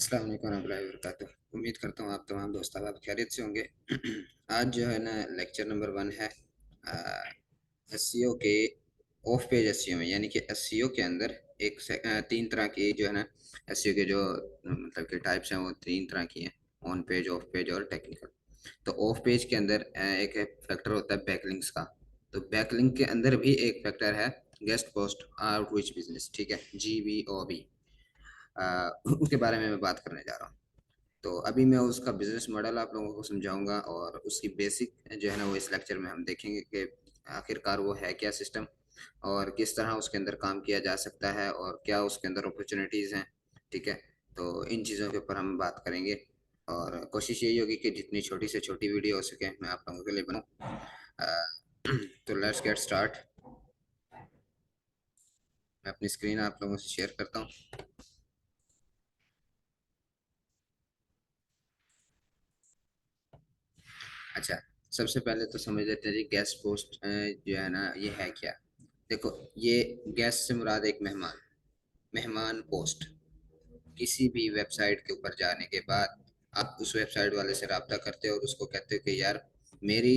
अस्सलाम वालेकुम रहमतुल्लाहि व बरकातुहू। उम्मीद करता हूँ आप तमाम दोस्त अब खैरियत से होंगे। आज जो है ना लेक्चर नंबर 1 है एसईओ के ऑफ पेज एसईओ में, यानी कि एसईओ के अंदर तीन तरह की जो है ना एसईओ के जो मतलब के टाइप्स हैं वो तीन तरह की हैं। ऑन पेज, ऑफ पेज और टेक्निकल। तो ऑफ पेज के अंदर एक फैक्टर होता है बैकलिंक्स का। तो बैकलिंक के अंदर भी एक फैक्टर है गेस्ट पोस्ट आउटरीच बिजनेस, ठीक है, GBOB। उसके बारे में मैं बात करने जा रहा हूँ। तो अभी मैं उसका बिजनेस मॉडल आप लोगों को समझाऊंगा और उसकी बेसिक जो है ना वो इस लेक्चर में हम देखेंगे कि आखिरकार वो है क्या सिस्टम और किस तरह उसके अंदर काम किया जा सकता है और क्या उसके अंदर अपॉर्चुनिटीज़ हैं। ठीक है, तो इन चीज़ों के ऊपर हम बात करेंगे और कोशिश यही होगी कि जितनी छोटी से छोटी वीडियो हो सके मैं आप लोगों के लिए बनाऊँ। तो लेट्स गेट स्टार्ट। मैं अपनी स्क्रीन आप लोगों से शेयर करता हूँ। अच्छा, सबसे पहले तो समझ लेते हैं जी गेस्ट पोस्ट जो है ना ये है क्या। देखो, ये गेस्ट से मुराद एक मेहमान, मेहमान पोस्ट। किसी भी वेबसाइट के ऊपर जाने के बाद आप उस वेबसाइट वाले से रब्ता करते हो और उसको कहते हो कि यार मेरी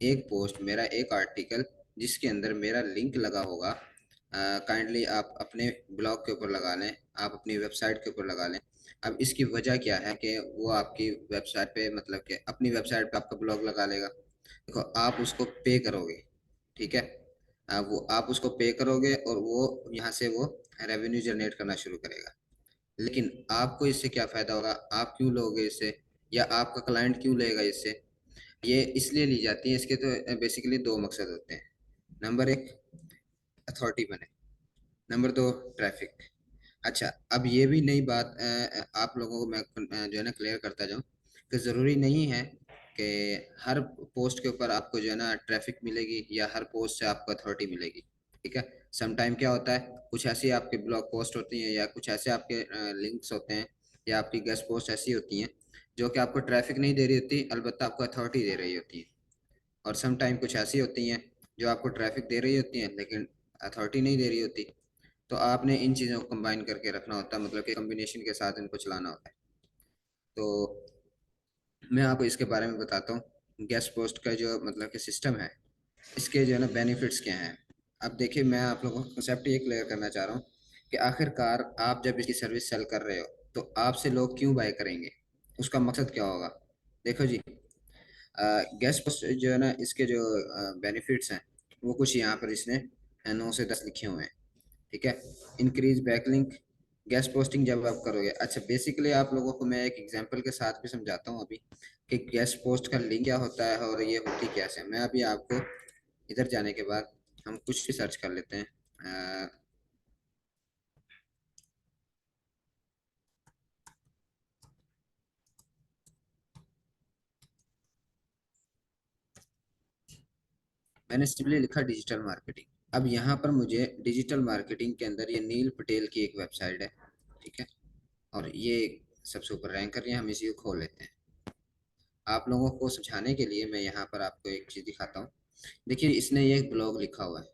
एक पोस्ट, मेरा एक आर्टिकल जिसके अंदर मेरा लिंक लगा होगा, काइंडली आप अपने ब्लॉग के ऊपर लगा लें, आप अपनी वेबसाइट के ऊपर लगा लें। अब इसकी वजह क्या है कि वो आपकी वेबसाइट पे, मतलब कि अपनी वेबसाइट पे आपका ब्लॉग लगा लेगा। देखो, आप उसको पे करोगे, ठीक है, आप उसको पे करोगे और वो यहाँ से वो रेवेन्यू जनरेट करना शुरू करेगा। लेकिन आपको इससे क्या फायदा होगा, आप क्यों लोगे इससे, या आपका क्लाइंट क्यों लेगा इससे? ये इसलिए ली जाती है, इसके तो बेसिकली दो मकसद होते हैं। नंबर एक, अथॉरिटी बने। नंबर दो, ट्रैफिक। अच्छा, अब ये भी नई बात आप लोगों को मैं जो है ना क्लियर करता जाऊं कि ज़रूरी नहीं है कि हर पोस्ट के ऊपर आपको जो है ना ट्रैफिक मिलेगी या हर पोस्ट से आपको अथॉरिटी मिलेगी। ठीक है, सम टाइम क्या होता है, कुछ ऐसी आपके ब्लॉग पोस्ट होती हैं या कुछ ऐसे आपके लिंक्स होते हैं या आपकी गेस्ट पोस्ट ऐसी होती हैं जो कि आपको ट्रैफिक नहीं दे रही होती, अलबत्ता आपको अथॉरिटी दे रही होती है। और सम टाइम कुछ ऐसी होती हैं जो आपको ट्रैफिक दे रही होती हैं लेकिन अथॉरिटी नहीं दे रही होती। तो आपने इन चीज़ों को कंबाइन करके रखना होता है, मतलब कि कम्बिनेशन के साथ इनको चलाना होता है। तो मैं आपको इसके बारे में बताता हूँ, गेस्ट पोस्ट का जो मतलब कि सिस्टम है, इसके जो है ना बेनिफिट्स क्या हैं। अब देखिए, मैं आप लोगों को कंसेप्ट ये क्लियर करना चाह रहा हूँ कि आखिरकार आप जब इसकी सर्विस सेल कर रहे हो तो आपसे लोग क्यों बाय करेंगे, उसका मकसद क्या होगा। देखो जी, गेस्ट पोस्ट जो है ना इसके जो बेनिफिट्स हैं वो कुछ यहाँ पर इसने 9 से 10 लिखे हुए हैं। ठीक है, इंक्रीज बैकलिंक, गेस्ट पोस्टिंग जब आप करोगे। अच्छा, बेसिकली आप लोगों को मैं एक एग्जांपल के साथ भी समझाता हूँ अभी कि गेस्ट पोस्ट का लिंक क्या होता है और ये होती कैसे है। मैं अभी आपको इधर जाने के बाद हम कुछ भी सर्च कर लेते हैं। अ, मैंने सिंपली लिखा डिजिटल मार्केटिंग। अब यहाँ पर मुझे डिजिटल मार्केटिंग के अंदर ये नील पटेल की एक वेबसाइट है, ठीक है, और ये सबसे ऊपर रैंक कर रही है। हम इसी को खोल लेते हैं। आप लोगों को समझाने के लिए मैं यहाँ पर आपको एक चीज़ दिखाता हूँ। देखिए, इसने ये एक ब्लॉग लिखा हुआ है,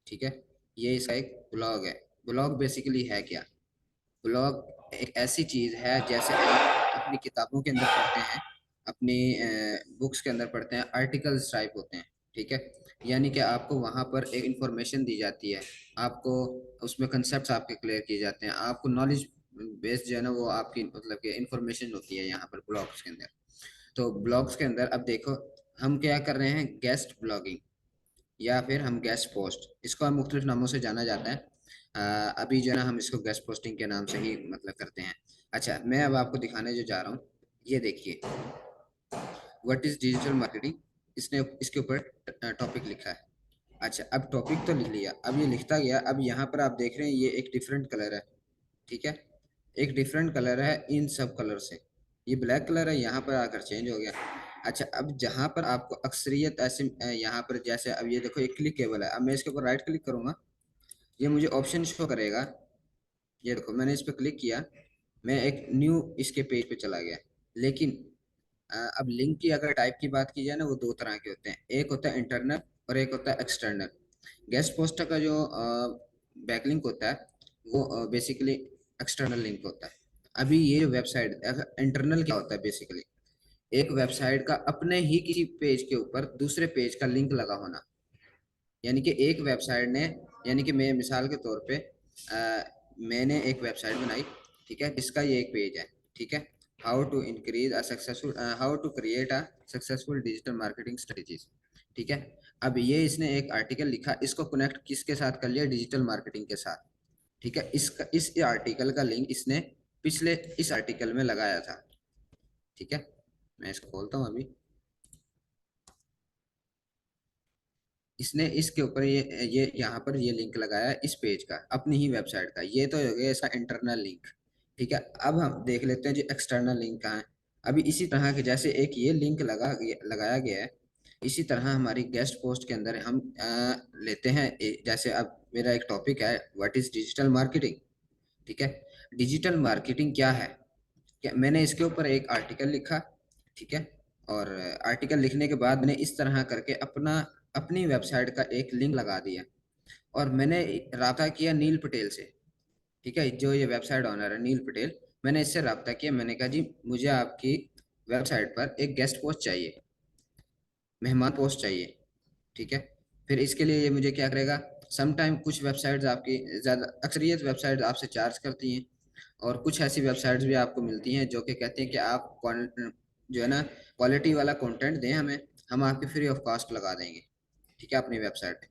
ठीक है, ये इसका एक ब्लॉग है। ब्लॉग बेसिकली है क्या? ब्लॉग एक ऐसी चीज़ है जैसे आप अपनी किताबों के अंदर पढ़ते हैं, अपनी बुक्स के अंदर पढ़ते हैं, आर्टिकल्स टाइप होते हैं। ठीक है, यानी कि आपको वहाँ पर एक इंफॉर्मेशन दी जाती है, आपको उसमें कंसेप्ट आपके क्लियर किए जाते हैं, आपको नॉलेज बेस्ड जो है ना वो आपकी मतलब कि इंफॉर्मेशन होती है यहाँ पर ब्लॉग्स के अंदर। तो ब्लॉग्स के अंदर अब देखो, हम क्या कर रहे हैं, गेस्ट ब्लॉगिंग या फिर हम गेस्ट पोस्ट, इसको हम मुख्तलिफ नामों से जाना जाता है। अभी जो है ना हम इसको गेस्ट पोस्टिंग के नाम से ही मतलब करते हैं। अच्छा, मैं अब आपको दिखाने जो जा रहा हूँ, ये देखिए, व्हाट इज डिजिटल मार्केटिंग, इसने इसके ऊपर टॉपिक लिखा है। अच्छा, अब टॉपिक तो लिख लिया, अब ये लिखता गया। अब यहाँ पर आप देख रहे हैं ये एक डिफरेंट कलर है, ठीक है, एक डिफरेंट कलर है इन सब कलर से। ये ब्लैक कलर है, यहाँ पर आकर चेंज हो गया। अच्छा, अब जहाँ पर आपको अक्सरियत ऐसे यहाँ पर जैसे अब ये देखो, ये क्लिकेबल है। अब मैं इसके ऊपर राइट क्लिक करूंगा, ये मुझे ऑप्शन शो करेगा। ये देखो, मैंने इस पर क्लिक किया, मैं एक न्यू इसके पेज पे चला गया। लेकिन अब लिंक की अगर टाइप की बात की जाए ना, वो दो तरह के होते हैं, एक होता है इंटरनल और एक होता है एक्सटर्नल। गेस्ट पोस्ट का जो बैकलिंक होता है वो बेसिकली एक्सटर्नल लिंक होता है। अभी ये वेबसाइट इंटरनल क्या होता है बेसिकली, एक वेबसाइट का अपने ही किसी पेज के ऊपर दूसरे पेज का लिंक लगा होना। यानी कि एक वेबसाइट ने, यानी कि मैं मिसाल के तौर पे मैंने एक वेबसाइट बनाई, ठीक है, इसका ये एक पेज है, ठीक है, how to create a successful digital marketing strategies, ठीक है। अब ये इसने एक आर्टिकल लिखा, इसको कनेक्ट किसके साथ कर लिया, डिजिटल मार्केटिंग के साथ, ठीक है। इसका इस आर्टिकल का लिंक इसने पिछले इस आर्टिकल में लगाया था, ठीक है। मैं इसको खोलता हूँ अभी। इसने इसके ऊपर ये यहाँ पर ये लिंक लगाया है इस पेज का, अपनी ही वेबसाइट का। ये तो हो गया इसका इंटरनल लिंक, ठीक है। अब हम देख लेते हैं जो एक्सटर्नल लिंक कहाँ है। अभी इसी तरह के जैसे एक ये लिंक लगाया गया है, इसी तरह हमारी गेस्ट पोस्ट के अंदर हम लेते हैं जैसे अब मेरा एक टॉपिक है व्हाट इज डिजिटल मार्केटिंग, ठीक है। डिजिटल मार्केटिंग क्या है, क्या मैंने इसके ऊपर एक आर्टिकल लिखा, ठीक है। और आर्टिकल लिखने के बाद मैंने इस तरह करके अपनी वेबसाइट का एक लिंक लगा दिया, और मैंने राब्ता किया नील पटेल से, ठीक है, जो ये वेबसाइट ओनर है नील पटेल। मैंने इससे राब्ता किया, मैंने कहा जी मुझे आपकी वेबसाइट पर एक गेस्ट पोस्ट चाहिए, मेहमान पोस्ट चाहिए, ठीक है। फिर इसके लिए ये मुझे क्या करेगा, सम टाइम कुछ वेबसाइट्स आपकी, ज़्यादा अक्सरियत वेबसाइट्स आपसे चार्ज करती हैं, और कुछ ऐसी वेबसाइट्स भी आपको मिलती हैं जो कि कहती हैं कि आप जो है ना क्वालिटी वाला कंटेंट दें हमें, हम आपकी फ्री ऑफ कॉस्ट लगा देंगे, ठीक है, अपनी वेबसाइट पे।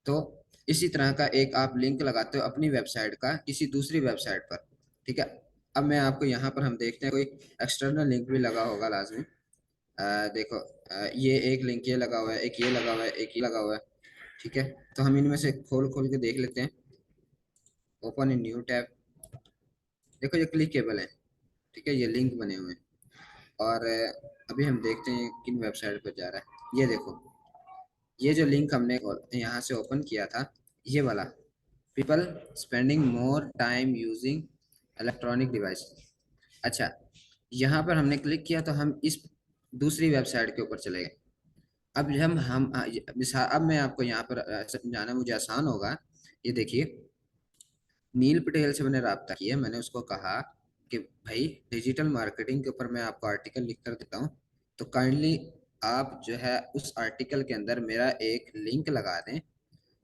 तो इसी तरह का एक आप लिंक लगाते हो अपनी वेबसाइट का किसी दूसरी वेबसाइट पर, ठीक है। अब मैं आपको यहाँ पर हम देखते हैं कोई एक्सटर्नल लिंक भी लगा होगा लाजमी। देखो, ये एक लिंक ये लगा हुआ है, एक ये लगा हुआ है, एक ये लगा हुआ है, ठीक है। तो हम इनमें से खोल खोल के देख लेते हैं। Open in new tab. देखो ये क्लिकेबल है, ठीक है, ये लिंक बने हुए हैं। और अभी हम देखते हैं किन वेबसाइट पर जा रहा है। ये देखो, ये जो लिंक हमने यहाँ से ओपन किया था, ये वाला, people spending more time using electronic device. अच्छा, यहाँ पर हमने क्लिक किया तो हम इस दूसरी वेबसाइट के ऊपर चले गए। अब अब मैं आपको यहाँ पर समझाना मुझे आसान होगा। ये देखिए, नील पटेल से मैंने राब्ता किया, मैंने उसको कहा कि भाई डिजिटल मार्केटिंग के ऊपर मैं आपको आर्टिकल लिख कर देता हूँ, तो काइंडली आप जो है उस आर्टिकल के अंदर मेरा एक लिंक लगा दें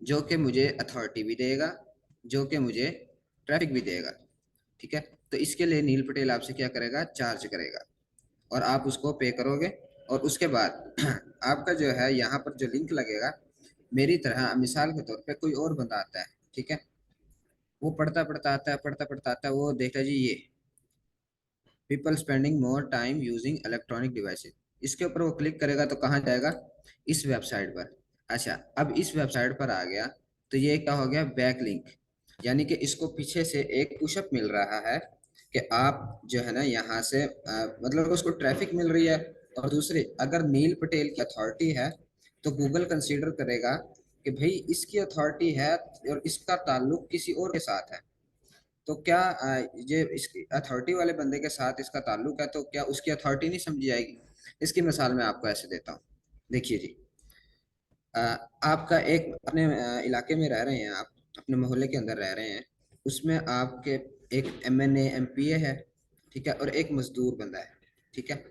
जो कि मुझे अथॉरिटी भी देगा, जो कि मुझे ट्रैफिक भी देगा, ठीक है। तो इसके लिए नील पटेल आपसे क्या करेगा, चार्ज करेगा, और आप उसको पे करोगे। और उसके बाद आपका जो है यहाँ पर जो लिंक लगेगा, मेरी तरह मिसाल के तौर पे कोई और बंदा आता है, ठीक है, वो पढ़ता पढ़ता आता है, पढ़ता पढ़ता आता है, वो देखता जी ये people spending more time using electronic devices, इसके ऊपर वो क्लिक करेगा तो कहाँ जाएगा, इस वेबसाइट पर। अच्छा, अब इस वेबसाइट पर आ गया तो ये क्या हो गया, बैक लिंक। यानी कि इसको पीछे से एक पुशअप मिल रहा है कि आप जो है ना यहाँ से मतलब उसको ट्रैफिक मिल रही है। और दूसरे, अगर नील पटेल की अथॉरिटी है तो गूगल कंसीडर करेगा कि भाई इसकी अथॉरिटी है और इसका ताल्लुक किसी और के साथ है, तो क्या ये इसकी अथॉरिटी वाले बंदे के साथ इसका ताल्लुक है, तो क्या उसकी अथॉरिटी नहीं समझी जाएगी। इसकी मिसाल मैं आपको ऐसे देता हूँ। देखिए जी, अ, आपका एक अपने इलाके में रह रहे हैं आप, अपने मोहल्ले के अंदर रह रहे हैं, उसमें आपके एक एमएनए एमपीए है, ठीक है, और एक मजदूर बंदा है, ठीक है।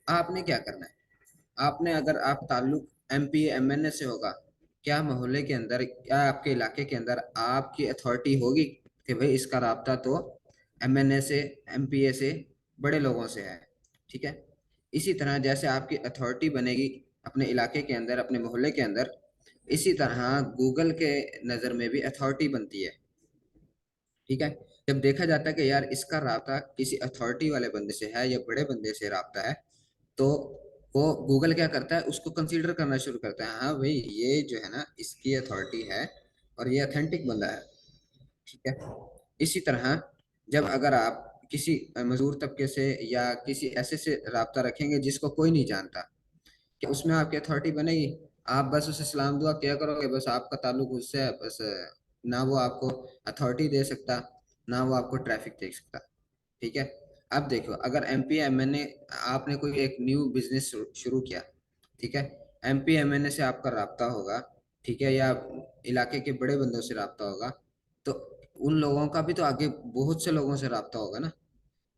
आपने क्या करना है, आपने अगर आप ताल्लुक एमपीए एमएनए से होगा, क्या मोहल्ले के अंदर, क्या आपके इलाके के अंदर आपकी अथॉरिटी होगी कि भाई इसका राब्ता तो एमएनए से, एमपीए से, बड़े लोगों से है, ठीक है। इसी तरह जैसे आपकी अथॉरिटी बनेगी अपने इलाके के अंदर, अपने मोहल्ले के अंदर, इसी तरह गूगल के नज़र में भी अथॉरिटी बनती है, ठीक है। जब देखा जाता है कि यार इसका राब्ता किसी अथॉरिटी वाले बंदे से है या बड़े बंदे से राब्ता है, तो वो गूगल क्या करता है, उसको कंसीडर करना शुरू करता है, हाँ भाई ये जो है ना इसकी अथॉरिटी है और ये अथेंटिक बंदा है, ठीक है। इसी तरह जब अगर आप किसी मजदूर तबके से या किसी ऐसे से राब्ता रखेंगे जिसको कोई नहीं जानता, कि उसमें आपकी अथॉरिटी बनेगी। आप बस उसे सलाम दुआ क्या करोगे, बस आपका ताल्लुक उससे है, बस ना वो आपको अथॉरिटी दे सकता, ना वो आपको ट्रैफिक दे सकता, ठीक है। अब देखो, अगर एमपी एमएनए, आपने कोई एक न्यू बिजनेस शुरू किया, ठीक है, एमपी एमएनए से आपका राब्ता होगा, ठीक है, या इलाके के बड़े बंदों से राब्ता होगा, तो उन लोगों का भी तो आगे बहुत से लोगों से राब्ता होगा ना,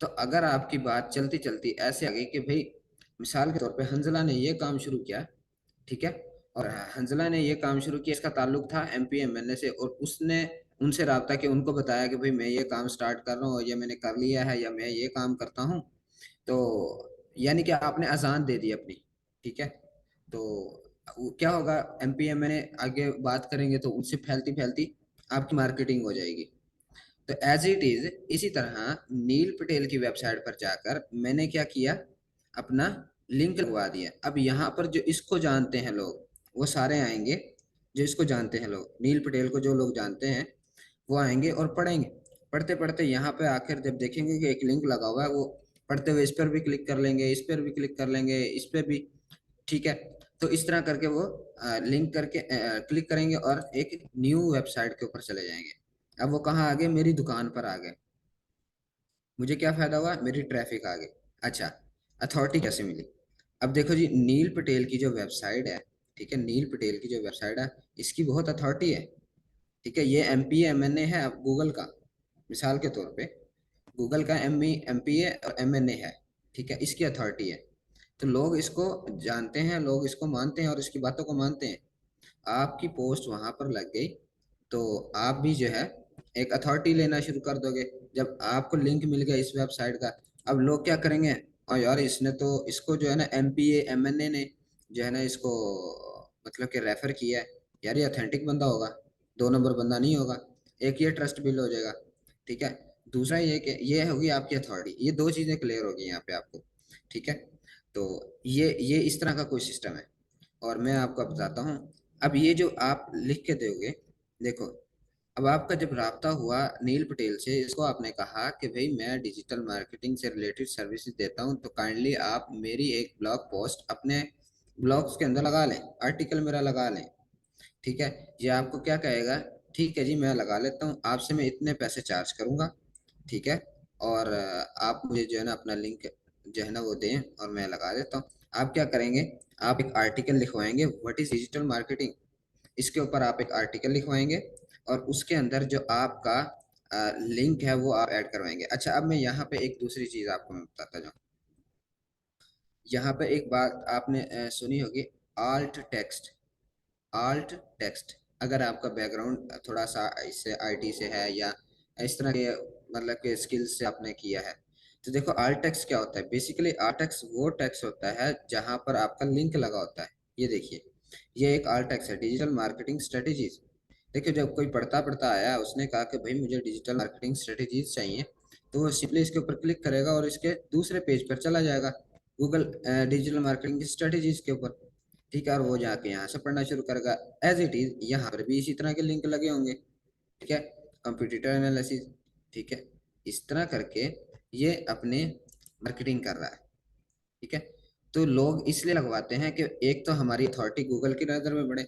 तो अगर आपकी बात चलती चलती ऐसे आ गई कि भाई मिसाल के तौर पे हंजला ने ये काम शुरू किया, ठीक है, और हंजला ने ये काम शुरू किया, इसका ताल्लुक था एमपीएमएलए से, और उसने उनसे रब्ता कि उनको बताया कि भाई मैं ये काम स्टार्ट कर रहा हूँ, या मैंने कर लिया है, या मैं ये काम करता हूँ। तो यानी कि आपने अजान दे दी अपनी, ठीक है। तो क्या होगा, एमपीएमएलए आगे बात करेंगे तो उससे फैलती फैलती आपकी मार्केटिंग हो जाएगी। तो एज इट इज इसी तरह नील पटेल की वेबसाइट पर जाकर मैंने क्या किया, अपना लिंक लगवा दिया। अब यहाँ पर जो इसको जानते हैं लोग वो सारे आएंगे, जो इसको जानते हैं लोग, नील पटेल को जो लोग जानते हैं वो आएंगे और पढ़ेंगे। पढ़ते पढ़ते यहाँ पे आखिर जब देखेंगे कि एक लिंक लगा हुआ है, वो पढ़ते हुए इस पर भी क्लिक कर लेंगे, इस पर भी क्लिक कर लेंगे, इस पर भी, ठीक है। तो इस तरह करके वो लिंक करके क्लिक करेंगे और एक न्यू वेबसाइट के ऊपर चले जाएंगे। अब वो कहाँ आ गए, मेरी दुकान पर आ गए। मुझे क्या फायदा हुआ, मेरी ट्रैफिक आ गई। अच्छा, अथॉरिटी कैसे मिली? अब देखो जी, नील पटेल की जो वेबसाइट है, ठीक है, नील पटेल की जो वेबसाइट है, इसकी बहुत अथॉरिटी है, ठीक है। ये M P M N A है अब गूगल का, मिसाल के तौर पे गूगल का एम पी ए और एम एन ए है, ठीक है, इसकी अथॉरिटी है। तो लोग इसको जानते हैं, लोग इसको मानते हैं और इसकी बातों को मानते हैं। आपकी पोस्ट वहां पर लग गई तो आप भी जो है एक अथॉरिटी लेना शुरू कर दोगे। जब आपको लिंक मिल गया इस वेबसाइट का, अब लोग क्या करेंगे, और यार इसने तो इसको जो है ना M P A M N A ने जो है ना इसको मतलब कि रेफर किया है, यार ये अथेंटिक बंदा होगा, दो नंबर बंदा नहीं होगा। एक ये ट्रस्ट बिल्ड हो जाएगा, ठीक है। दूसरा ये कि ये होगी आपकी अथॉरिटी, ये दो चीजें क्लियर होगी यहाँ पे आपको, ठीक है। तो ये इस तरह का कोई सिस्टम है। और मैं आपको बताता हूँ, अब ये जो आप लिख के दोगे, देखो, अब आपका जब राब्ता हुआ नील पटेल से, इसको आपने कहा कि भाई मैं डिजिटल मार्केटिंग से रिलेटेड सर्विसेज देता हूँ, तो काइंडली आप मेरी एक ब्लॉग पोस्ट अपने ब्लॉग्स के अंदर लगा लें, आर्टिकल मेरा लगा लें, ठीक है। ये आपको क्या कहेगा, ठीक है जी मैं लगा लेता हूँ, आपसे मैं इतने पैसे चार्ज करूंगा, ठीक है। और आप मुझे जो है ना अपना लिंक जो है ना वो दें और मैं लगा देता हूँ। आप क्या करेंगे, आप एक आर्टिकल लिखवाएंगे, व्हाट इज डिजिटल मार्केटिंग, इसके ऊपर आप एक आर्टिकल लिखवाएंगे और उसके अंदर जो आपका लिंक है वो आप ऐड करवाएंगे। अच्छा, अब मैं यहाँ पे एक दूसरी चीज आपको मैं बताता जाऊँ। यहाँ पे एक बात आपने सुनी होगी, आल्ट टेक्स्ट। आल्ट टेक्स्ट, अगर आपका बैकग्राउंड थोड़ा सा इससे आईटी से है या इस तरह के मतलब के स्किल्स से आपने किया है, तो देखो आल्ट टेक्स्ट क्या होता है। बेसिकली आल्ट टेक्स्ट वो टेक्स्ट होता है जहां पर आपका लिंक लगा होता है। ये देखिए, ये एक आल्ट टेक्स्ट है, डिजिटल मार्केटिंग स्ट्रेटेजीज। देखिए, जब कोई पढ़ता पढ़ता आया, उसने कहा कि भाई मुझे डिजिटल मार्केटिंग स्ट्रेटेजीज चाहिए, तो वो सिंपली इसके ऊपर क्लिक करेगा और इसके दूसरे पेज पर चला जाएगा, गूगल डिजिटल मार्केटिंग स्ट्रेटेजीज के ऊपर, ठीक है। और वो जाके यहाँ से पढ़ना शुरू करेगा। एज इट इज यहाँ पर भी इसी तरह के लिंक लगे होंगे, ठीक है, कंप्यूटर एनालिसिस, ठीक है। इस तरह करके ये अपने मार्केटिंग कर रहा है, ठीक है। तो लोग इसलिए लगवाते हैं कि एक तो हमारी अथॉरिटी गूगल की नज़र में बढ़े।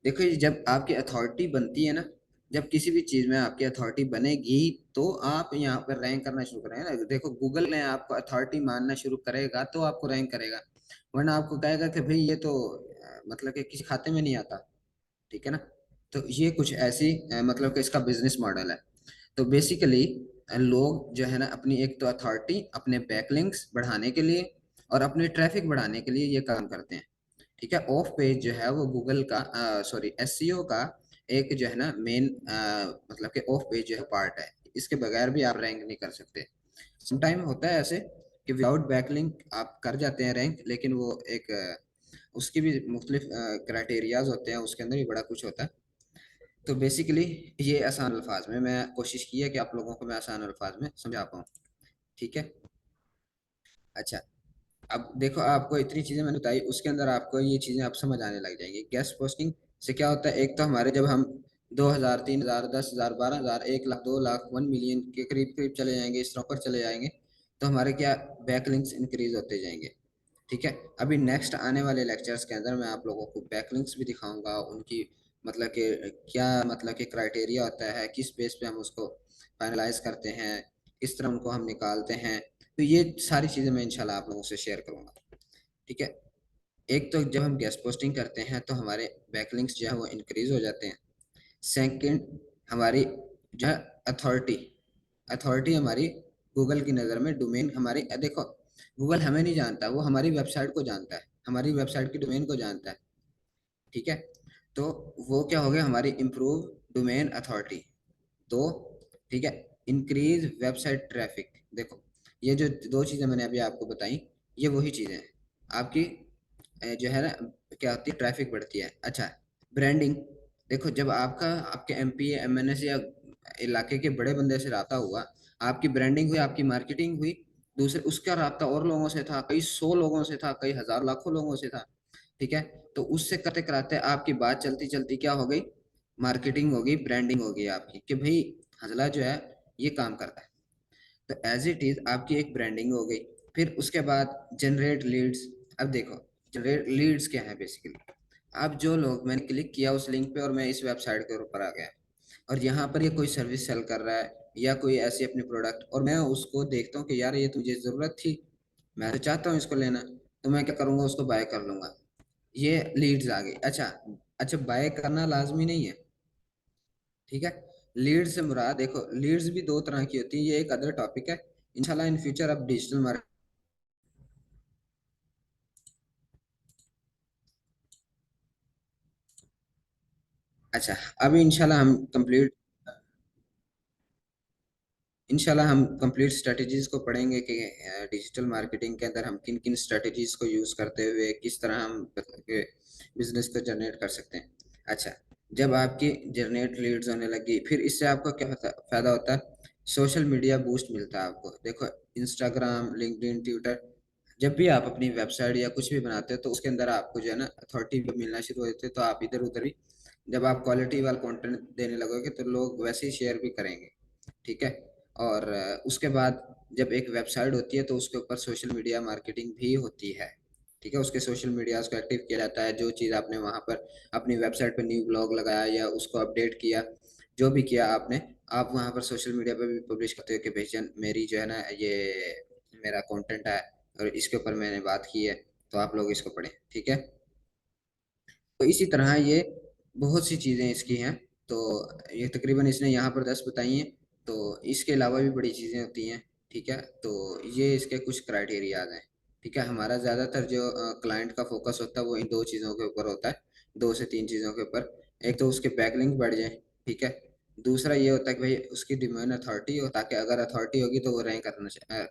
देखो ये जब आपकी अथॉरिटी बनती है ना, जब किसी भी चीज में आपकी अथॉरिटी बनेगी तो आप यहाँ पर रैंक करना शुरू करेंगे ना। देखो गूगल ने आपको अथॉरिटी मानना शुरू करेगा तो आपको रैंक करेगा, वरना आपको कहेगा कि भाई ये तो मतलब कि किसी खाते में नहीं आता, ठीक है ना। तो ये कुछ ऐसी मतलब कि इसका बिजनेस मॉडल है। तो बेसिकली लोग जो है ना अपनी एक तो अथॉरिटी अपने बैकलिंक्स बढ़ाने के लिए और अपने ट्रैफिक बढ़ाने के लिए ये काम करते हैं, ठीक है। ऑफ पेज जो है वो गूगल का सॉरी एसईओ का एक जो है ना मेन मतलब कि ऑफ पेज जो है पार्ट है, इसके बगैर भी आप रैंक नहीं कर सकते। समटाइम होता है ऐसे कि विदाउट बैकलिंक आप कर जाते हैं रैंक, लेकिन वो एक उसकी भी मुख्तलिफ क्राइटेरियाज होते हैं, उसके अंदर भी बड़ा कुछ होता है। तो बेसिकली ये आसान अल्फाज में मैं कोशिश की है कि आप लोगों को मैं आसान अल्फाज में समझा पाऊँ, ठीक है। अच्छा, अब देखो आपको इतनी चीजें मैंने बताई, उसके अंदर आपको ये चीजें आप समझ आने लग जाएंगी। गेस्ट पोस्टिंग से क्या होता है, एक तो हमारे जब हम 2,000 3,000 10,000 12,000 1 लाख 2 लाख 1 मिलियन के करीब करीब चले जाएंगे, इस तरह पर चले जाएंगे, तो हमारे क्या बैकलिंक्स इंक्रीज होते जाएंगे, ठीक है। अभी नेक्स्ट आने वाले लेक्चर्स के अंदर मैं आप लोगों को बैकलिंक्स भी दिखाऊंगा, उनकी मतलब कि क्या मतलब कि क्राइटेरिया होता है, किस बेस पे हम उसको फाइनलाइज करते हैं, किस तरह उनको हम निकालते हैं। तो ये सारी चीज़ें मैं इंशाल्लाह आप लोगों से शेयर करूंगा, ठीक है। एक तो जब हम गेस्ट पोस्टिंग करते हैं तो हमारे बैकलिंक्स जो है वो इंक्रीज हो जाते हैं। सेकंड, हमारी जो है अथॉरिटी, अथॉरिटी हमारी गूगल की नज़र में डोमेन हमारी, देखो गूगल हमें नहीं जानता, वो हमारी वेबसाइट को जानता है, हमारी वेबसाइट की डोमेन को जानता है। ठीक है, तो वो क्या हो गया, हमारी इम्प्रूव डोमेन अथॉरिटी। तो ठीक है, इंक्रीज वेबसाइट ट्रैफिक। देखो ये जो दो चीज़ें मैंने अभी आपको बताई, ये वही चीज़ें हैं आपकी, जो है ना, क्या होती है, ट्रैफिक बढ़ती है। अच्छा, ब्रांडिंग। देखो जब आपका आपके एमपी एमएनएस या इलाके के बड़े बंदे से रहा हुआ, आपकी ब्रांडिंग हुई, आपकी मार्केटिंग हुई, दूसरे उसका राब्ता और लोगों से था, कई सौ लोगों से था, कई हजार लाखों लोगों से था। ठीक है, तो उससे करते कराते आपकी बात चलती चलती क्या हो गई, मार्केटिंग हो गई, ब्रांडिंग हो गई आपकी, कि भाई हजला जो है ये काम करता है। तो एज इट इज आपकी एक ब्रांडिंग हो गई। फिर उसके बाद जनरेट लीड्स। अब देखो जनरेट लीड्स क्या है बेसिकली, अब जो लोग, मैंने क्लिक किया उस लिंक पे और मैं इस वेबसाइट के ऊपर आ गया, और यहाँ पर ये कोई सर्विस सेल कर रहा है या कोई ऐसी अपनी प्रोडक्ट, और मैं उसको देखता हूँ कि यार ये तुझे ज़रूरत थी, मैं तो चाहता हूँ इसको लेना, तो मैं क्या करूँगा, उसको बाय कर लूँगा। ये लीड्स आ गई। अच्छा, अच्छा बाय करना लाजमी नहीं है। ठीक है, लीड्स से मुराद, देखो लीड्स भी दो तरह की होती है, ये एक अदर टॉपिक है, इंशाल्लाह इन फ्यूचर अब डिजिटल मार्केट। अच्छा, अभी इंशाल्लाह हम कंप्लीट स्ट्रेटजीज को पढ़ेंगे कि डिजिटल मार्केटिंग के अंदर हम किन किन स्ट्रेटजीज को यूज करते हुए किस तरह हम बिजनेस को जनरेट कर सकते हैं। अच्छा, जब आपकी जनरेट लीड्स होने लगी, फिर इससे आपको क्या फायदा होता है, सोशल मीडिया बूस्ट मिलता है आपको। देखो इंस्टाग्राम, लिंक्डइन, ट्विटर, जब भी आप अपनी वेबसाइट या कुछ भी बनाते हो तो उसके अंदर आपको जो है ना अथॉरिटी मिलना शुरू होती है, तो आप इधर उधर भी, जब आप क्वालिटी वाला कंटेंट देने लगोगे तो लोग वैसे ही शेयर भी करेंगे। ठीक है, और उसके बाद जब एक वेबसाइट होती है तो उसके ऊपर सोशल मीडिया मार्केटिंग भी होती है। ठीक है, उसके सोशल मीडिया को एक्टिव किया जाता है, जो चीज़ आपने वहाँ पर अपनी वेबसाइट पर न्यू ब्लॉग लगाया या उसको अपडेट किया, जो भी किया आपने, आप वहाँ पर सोशल मीडिया पर भी पब्लिश करते हो कि भैया मेरी जो है ना ये मेरा कंटेंट है और इसके ऊपर मैंने बात की है, तो आप लोग इसको पढ़ें। ठीक है, तो इसी तरह ये बहुत सी चीज़ें इसकी हैं। तो ये तकरीबन इसने यहाँ पर 10 बताई हैं, तो इसके अलावा भी बड़ी चीज़ें होती हैं। ठीक है, तो ये इसके कुछ क्राइटेरियाज हैं। ठीक है, हमारा ज़्यादातर जो क्लाइंट का फोकस होता है वो इन दो चीज़ों के ऊपर होता है, दो से तीन चीज़ों के ऊपर। एक तो उसके बैकलिंक बढ़ जाए। ठीक है, दूसरा ये होता है कि भाई उसकी डोमेन अथॉरिटी हो, ताकि अगर अथॉरिटी होगी तो वो रैंक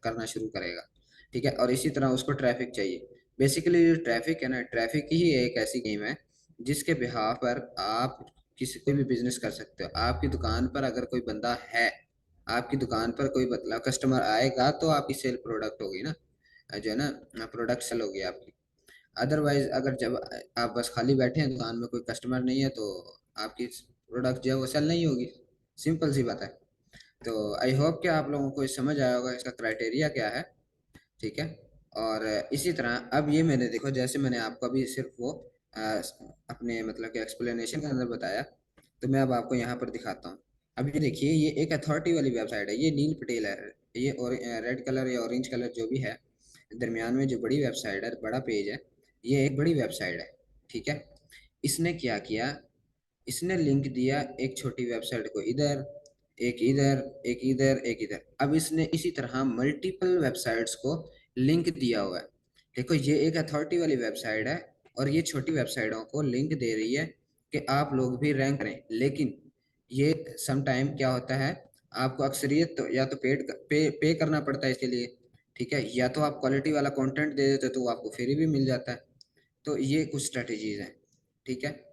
करना शुरू करेगा। ठीक है, और इसी तरह उसको ट्रैफिक चाहिए। बेसिकली जो ट्रैफिक है ना, ट्रैफिक ही एक ऐसी गेम है जिसके बिहाफ पर आप किसी कोई भी बिजनेस कर सकते हो। आपकी दुकान पर अगर कोई बंदा है, आपकी दुकान पर कोई मतलब कस्टमर आएगा तो आपकी सेल प्रोडक्ट होगी ना, जो है ना प्रोडक्ट सेल होगी आपकी। अदरवाइज अगर जब आप बस खाली बैठे हैं दुकान में, कोई कस्टमर नहीं है, तो आपकी प्रोडक्ट जो है वो सेल नहीं होगी। सिंपल सी बात है। तो आई होप कि आप लोगों को ये समझ आया होगा इसका क्राइटेरिया क्या है। ठीक है, और इसी तरह अब ये मैंने देखो, जैसे मैंने आपको अभी सिर्फ वो अ, अपने मतलब कि एक्सप्लेनेशन के अंदर बताया, तो मैं अब आपको यहाँ पर दिखाता हूँ। अब ये देखिए, ये एक अथॉरिटी वाली वेबसाइट है, ये नील पटेल है, ये और रेड कलर या ऑरेंज कलर जो भी है, दरमियान में जो बड़ी वेबसाइट है, बड़ा पेज है, ये एक बड़ी वेबसाइट है। ठीक है, इसने क्या किया, इसने लिंक दिया एक छोटी वेबसाइट को इधर, एक इधर, एक इधर, एक इधर। अब इसने इसी तरह मल्टीपल वेबसाइट्स को लिंक दिया हुआ है। देखो ये एक अथॉरिटी वाली वेबसाइट है और ये छोटी वेबसाइटों को लिंक दे रही है कि आप लोग भी रैंक करें। लेकिन ये सम टाइम क्या होता है, आपको अक्सरियत तो या तो पे करना पड़ता है इसके लिए। ठीक है, या तो आप क्वालिटी वाला कंटेंट दे देते हो तो वो आपको फ्री भी मिल जाता है। तो ये कुछ स्ट्रेटजीज हैं। ठीक है,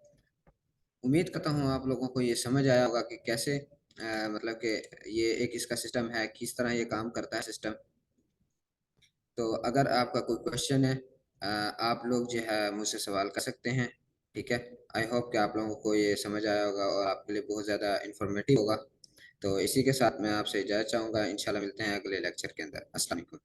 उम्मीद करता हूँ आप लोगों को ये समझ आया होगा कि कैसे मतलब कि ये एक इसका सिस्टम है, किस तरह ये काम करता है सिस्टम। तो अगर आपका कोई क्वेश्चन है, आप लोग जो है मुझसे सवाल कर सकते हैं। ठीक है, आई होप कि आप लोगों को ये समझ आया होगा और आपके लिए बहुत ज़्यादा इंफॉर्मेटिव होगा। तो इसी के साथ मैं आपसे इजाज़त चाहूँगा, इंशाल्लाह मिलते हैं अगले लेक्चर के अंदर। अस्सलाम वालेकुम।